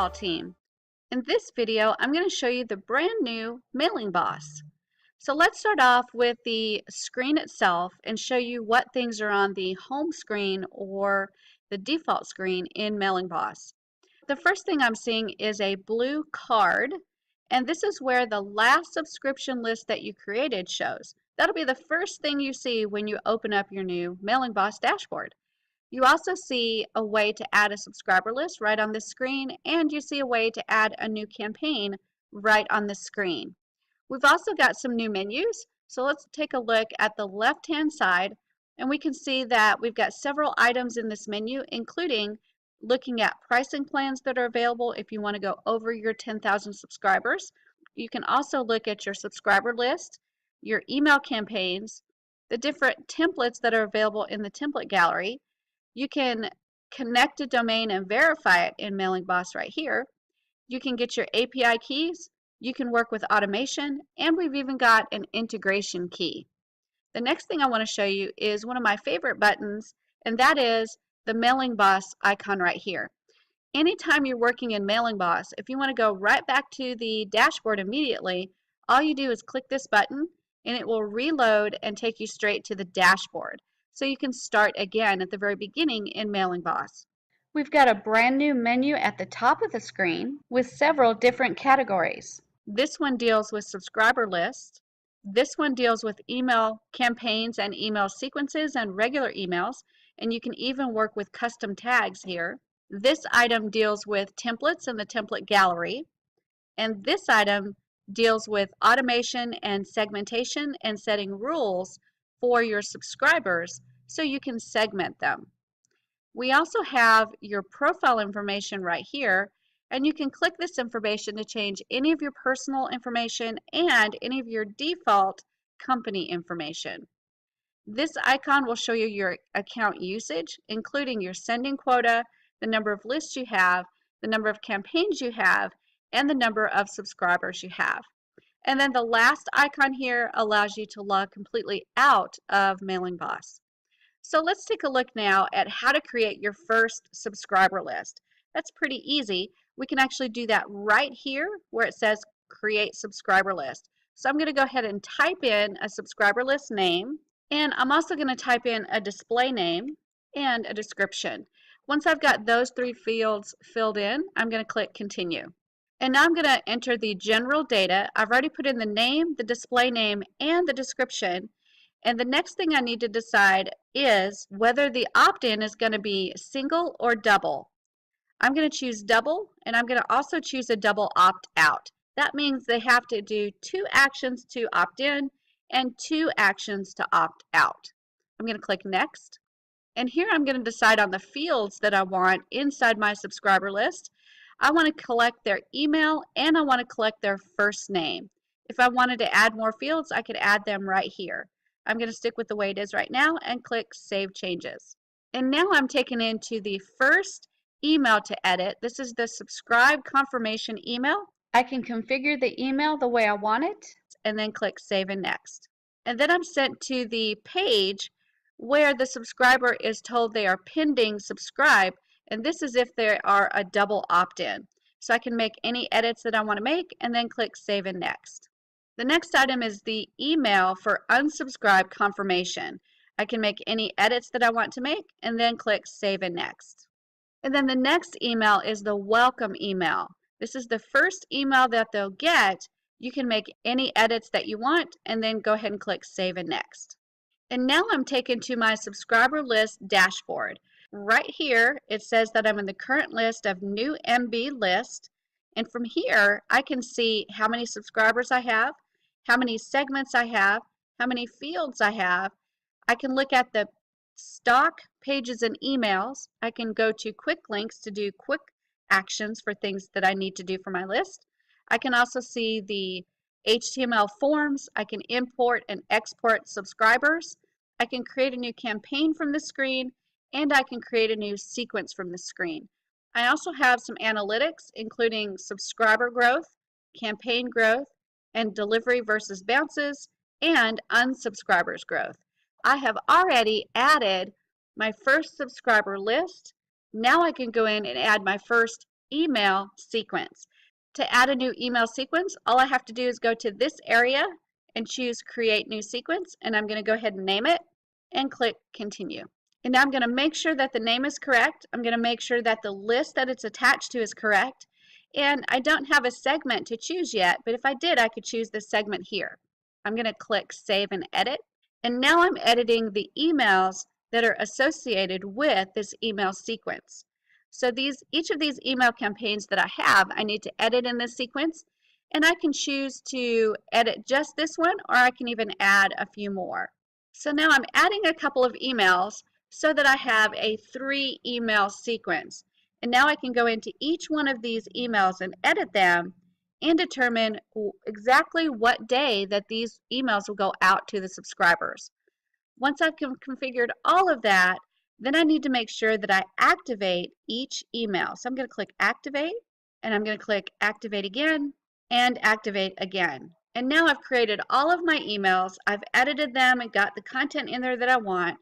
Builderall team. In this video, I'm going to show you the brand new Mailingboss. So let's start off with the screen itself and show you what things are on the home screen or the default screen in Mailingboss. The first thing I'm seeing is a blue card, and this is where the last subscription list that you created shows. That'll be the first thing you see when you open up your new Mailingboss dashboard. You also see a way to add a subscriber list right on the screen, and you see a way to add a new campaign right on the screen. We've also got some new menus, so let's take a look at the left-hand side, and we can see that we've got several items in this menu, including looking at pricing plans that are available if you want to go over your 10,000 subscribers. You can also look at your subscriber list, your email campaigns, the different templates that are available in the template gallery. You can connect a domain and verify it in Mailingboss right here. You can get your API keys, you can work with automation, and we've even got an integration key. The next thing I want to show you is one of my favorite buttons, and that is the Mailingboss icon right here. Anytime you're working in Mailingboss, if you want to go right back to the dashboard immediately, all you do is click this button and it will reload and take you straight to the dashboard. So you can start again at the very beginning in Mailingboss. We've got a brand new menu at the top of the screen with several different categories. This one deals with subscriber lists. This one deals with email campaigns and email sequences and regular emails, and you can even work with custom tags here. This item deals with templates in the template gallery, and this item deals with automation and segmentation and setting rules for your subscribers so you can segment them. We also have your profile information right here, and you can click this information to change any of your personal information and any of your default company information. This icon will show you your account usage, including your sending quota, the number of lists you have, the number of campaigns you have, and the number of subscribers you have. And then the last icon here allows you to log completely out of Mailingboss. So let's take a look now at how to create your first subscriber list. That's pretty easy. We can actually do that right here where it says create subscriber list. So I'm going to go ahead and type in a subscriber list name, and I'm also going to type in a display name and a description. Once I've got those three fields filled in, I'm going to click continue. And now I'm going to enter the general data. I've already put in the name, the display name, and the description. And the next thing I need to decide is whether the opt-in is going to be single or double. I'm going to choose double, and I'm going to also choose a double opt-out. That means they have to do 2 actions to opt in and 2 actions to opt out. I'm going to click next. And here I'm going to decide on the fields that I want inside my subscriber list. I want to collect their email and I want to collect their first name. If I wanted to add more fields, I could add them right here. I'm going to stick with the way it is right now and click Save Changes. And now I'm taken into the first email to edit. This is the subscribe confirmation email. I can configure the email the way I want it and then click Save and Next. And then I'm sent to the page where the subscriber is told they are pending subscribe, and this is if they are a double opt-in. So I can make any edits that I want to make and then click Save and Next. The next item is the email for unsubscribe confirmation. I can make any edits that I want to make and then click Save and Next. And then the next email is the welcome email. This is the first email that they'll get. You can make any edits that you want and then go ahead and click Save and Next. And now I'm taken to my subscriber list dashboard. Right here it says that I'm in the current list of new MB list, and from here I can see how many subscribers I have, how many segments I have, how many fields I have. I can look at the stock pages and emails. I can go to quick links to do quick actions for things that I need to do for my list. I can also see the HTML forms. I can import and export subscribers. I can create a new campaign from the screen, and I can create a new sequence from the screen. I also have some analytics, including subscriber growth, campaign growth, and delivery versus bounces, and unsubscribers growth. I have already added my first subscriber list. Now I can go in and add my first email sequence. To add a new email sequence, all I have to do is go to this area and choose Create New Sequence, and I'm going to go ahead and name it and click Continue. And now I'm going to make sure that the name is correct. I'm going to make sure that the list that it's attached to is correct. And I don't have a segment to choose yet, but if I did, I could choose this segment here. I'm going to click Save and Edit. And now I'm editing the emails that are associated with this email sequence. So each of these email campaigns that I have, I need to edit in this sequence, and I can choose to edit just this one, or I can even add a few more. So now I'm adding a couple of emails so that I have a 3 email sequence. And now I can go into each one of these emails and edit them and determine exactly what day that these emails will go out to the subscribers. Once I've configured all of that, then I need to make sure that I activate each email. So I'm going to click Activate, and I'm going to click Activate again, and Activate again. And now I've created all of my emails, I've edited them and got the content in there that I want,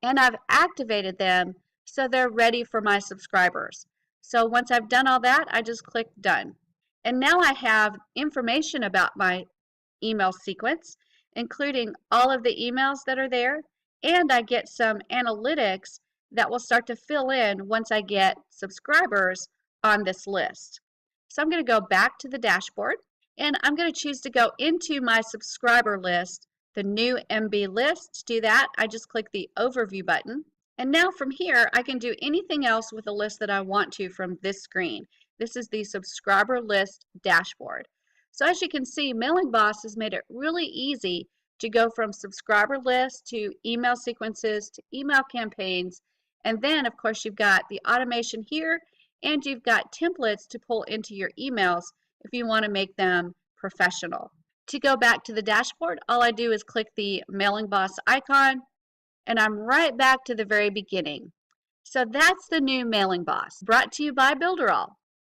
and I've activated them so they're ready for my subscribers. So once I've done all that, I just click Done. And now I have information about my email sequence, including all of the emails that are there, and I get some analytics that will start to fill in once I get subscribers on this list. So I'm going to go back to the dashboard, and I'm going to choose to go into my subscriber list, the new MB list. To do that, I just click the Overview button. And now from here, I can do anything else with the list that I want to from this screen. This is the subscriber list dashboard. So as you can see, Mailingboss has made it really easy to go from subscriber lists to email sequences to email campaigns. And then, of course, you've got the automation here, and you've got templates to pull into your emails if you want to make them professional. To go back to the dashboard, all I do is click the Mailingboss icon, and I'm right back to the very beginning. So that's the new Mailingboss, brought to you by Builderall.